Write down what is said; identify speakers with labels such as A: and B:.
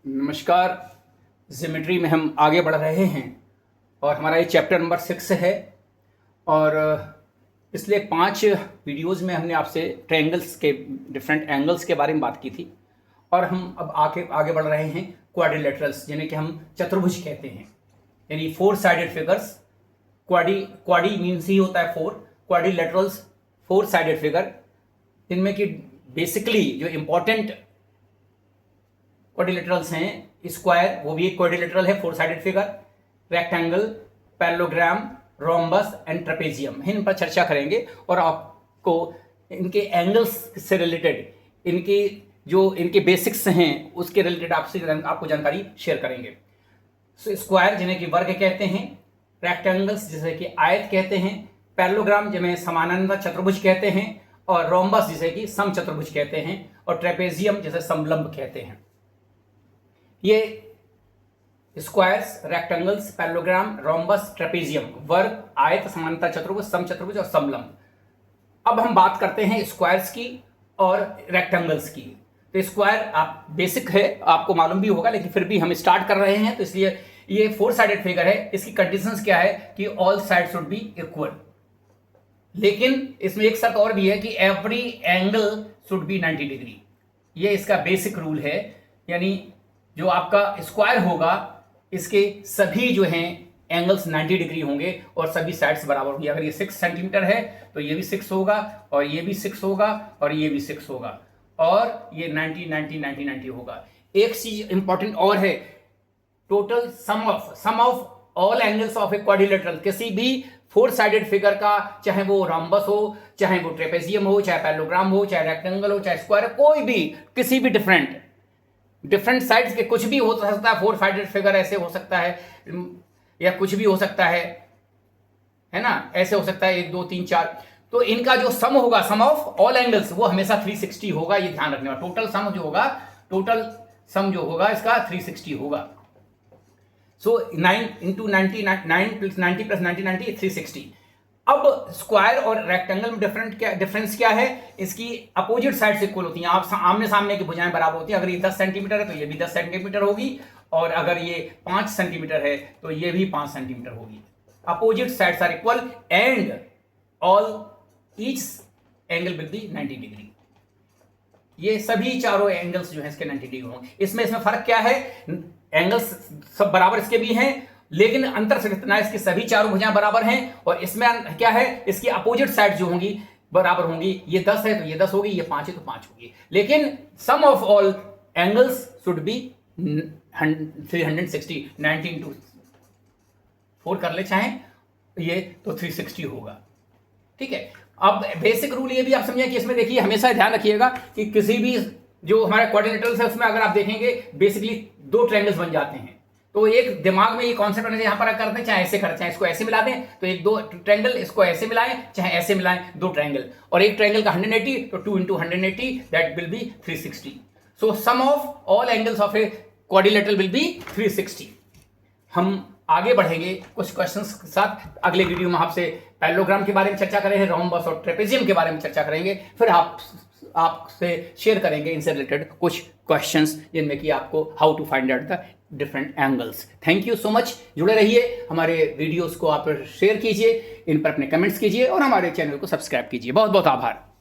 A: नमस्कार। ज्योमेट्री में हम आगे बढ़ रहे हैं और हमारा ये चैप्टर नंबर 6 है। और पिछले 5 वीडियोस में हमने आपसे ट्रायंगल्स के डिफरेंट एंगल्स के बारे में बात की थी और हम अब आगे बढ़ रहे हैं क्वाड्रिलेटरल्स, जिन्हें कि हम चतुर्भुज कहते हैं, यानी 4 साइडेड फिगर्स। क्वाडी मीन्स ही होता है 4, क्वाड्रिलेटरल्स 4 साइडेड फिगर, इनमें कि बेसिकली जो इम्पोर्टेंट क्वाड्रिलेटरल्स हैं, स्क्वायर वो भी एक क्वाड्रिलेटरल है, 4 sided figure, rectangle, parallelogram, rhombus and trapezium, इन पर चर्चा करेंगे और आपको इनके एंगल्स से रिलेटेड इनके बेसिक्स हैं उसके रिलेटेड आपको जानकारी शेयर करेंगे। स्क्वायर जिन्हें कि वर्ग कहते हैं, रेक्टेंगल्स जिसे कि आयत कहते हैं, पैरेललोग्राम जिन्हें समानांतर चतुर्भुज कहते हैं, और रोम्बस जिसे कि समचतुर्भुज कहते हैं, और ट्रेपेजियम जिसे समलंब कहते हैं। ये squares, rectangles, parallelogram, rhombus, trapezium, वर्ग, आयत, समानांतर चतुर्भुज, समचतुर्भुज और समलंब। अब हम बात करते हैं स्क्वायर्स की और रेक्टेंगल्स की। तो स्क्वायर आप बेसिक है, आपको मालूम भी होगा, लेकिन फिर भी हम स्टार्ट कर रहे हैं, तो इसलिए ये 4 साइडेड फिगर है। इसकी कंडीशंस क्या है कि all side should be equal, लेकिन इसमें एक शर्त और भी है कि every angle should be 90 degree. ये इसका बेसिक रूल है, यानी जो आपका स्क्वायर होगा इसके सभी जो हैं एंगल्स 90 डिग्री होंगे और सभी साइड्स बराबर होंगी। अगर ये 6 सेंटीमीटर है तो ये भी 6 होगा, और ये भी 6 होगा, और ये भी 6 होगा, और ये 90 90 90 90 होगा। एक चीज इंपॉर्टेंट और है, total sum of all angles of a quadrilateral, किसी भी 4 साइडेड फिगर का, चाहे वो रोम्बस हो, चाहे वो ट्रेपेजियम हो, चाहे पैरेललोग्राम हो, चाहे रेक्टेंगल हो, चाहे स्क्वायर, कोई भी किसी भी डिफरेंट साइड्स के कुछ भी हो सकता है। 4 साइडेड फिगर ऐसे हो सकता है, या कुछ भी हो सकता है ना, ऐसे हो सकता है 1 2 3 4। तो इनका जो सम होगा, सम ऑफ ऑल एंगल्स, वो हमेशा 360 होगा। ये ध्यान रखने वाला, टोटल सम जो होगा इसका 360 होगा। सो 9 × 90 9 + 90 + 90 90 360। अब स्क्वायर और रेक्टेंगल में डिफरेंस क्या है? इसकी अपोजिट साइड से इक्वल होती हैं। आप आमने सामने की भुजाएं बराबर होती हैं। अगर ये 10 सेंटीमीटर है तो ये भी 10 सेंटीमीटर होगी, और अगर ये 5 सेंटीमीटर है तो ये भी 5 सेंटीमीटर होगी। Opposite sides are equal and each angle will be 90 degree. ये सभी चारों एंगल्स जो है इसके 90 डिग्री होंगे। इसमें फर्क क्या है? एंगल्स सब बराबर इसके भी हैं, लेकिन अंतर सिर्फ इतना है, इसकी सभी चारों भुजाएं बराबर हैं, और इसमें क्या है, इसकी अपोजिट साइड जो होंगी बराबर होंगी। ये 10 है तो ये 10 होगी, ये 5 है तो 5 होगी, लेकिन sum of all angles should be 360। 19 × 4 कर ले चाहें ये, तो 360 होगा। ठीक है। अब बेसिक रूल ये भी आप समझिए कि इसमें देखिए, हमेशा ध्यान रखिएगा कि किसी भी जो हमारे क्वाड्रिलेटरल्स है उसमें अगर आप देखेंगे बेसिकली 2 ट्रायंगल्स बन जाते हैं। तो एक दिमाग में ये कॉन्सेप्ट होना चाहिए, यहां पर करते हैं चाहे ऐसे करते, चाहे इसको ऐसे मिला दें तो 2 ट्रायंगल, इसको ऐसे मिलाएं चाहे ऐसे मिलाएं, 2 ट्रायंगल, और एक ट्रायंगल का 180 तो 2 × 180 that will be 360। So sum of all angles of a quadrilateral will be 360। हम आगे बढ़ेंगे कुछ क्वेश्चंस के साथ। अगले वीडियो में आपसे पैरेललोग्राम के बारे में चर्चा करेंगे, रोम्बस और ट्रेपेजियम के बारे में चर्चा करेंगे, फिर आपसे शेयर करेंगे इनसे रिलेटेड कुछ क्वेश्चंस जिनमें कि आपको how to find out the different angles. Thank you so much. जुड़े रहिए, हमारे वीडियोस को आप शेयर कीजिए, इन पर अपने कमेंट्स कीजिए और हमारे चैनल को सब्सक्राइब कीजिए। बहुत बहुत आभार।